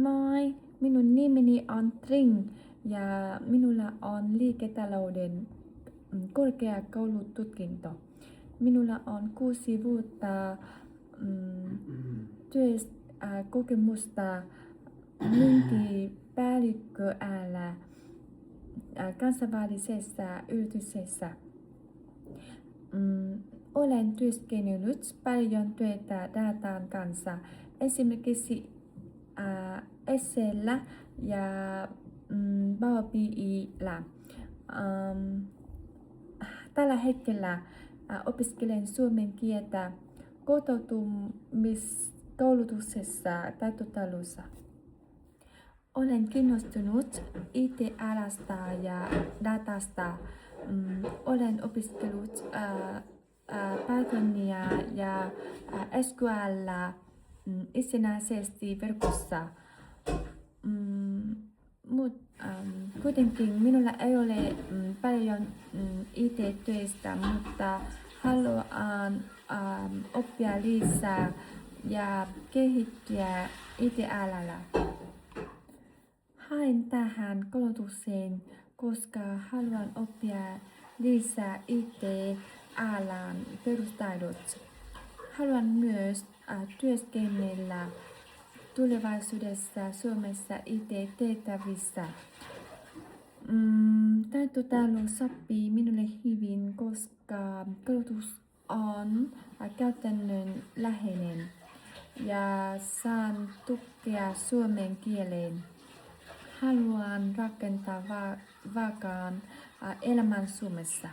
Moi, minun nimeni on Tring ja minulla on liiketalouden korkeakoulututkinto. Minulla on 6 vuotta kokemusta myyntipäällikköalalla kansainvälisessä yrityksessä. Olen työskennellyt paljon työtä datan kanssa, esimerkiksi Excellä ja Power BI:llä. Tällä hetkellä opiskelen suomen kieltä kotoutumiskoulutuksessa Tartuntalossa. Olen kiinnostunut IT-alasta ja datasta. Olen opiskellut Pythonia ja SQL:ää itsenäisesti verkossa. Kuitenkin minulla ei ole paljon IT-töistä, mutta haluan oppia lisää ja kehittyä IT-alalla. Hain tähän koulutukseen, koska haluan oppia lisää IT-alan perustaidot. Haluan myös työskennellä tulevaisuudessa Suomessa IT-tehtävissä. Tartuntalo sopii minulle hyvin, koska koulutus on käytännönläheinen ja saan tukea suomen kieleen. Haluan rakentaa vakaan elämän Suomessa.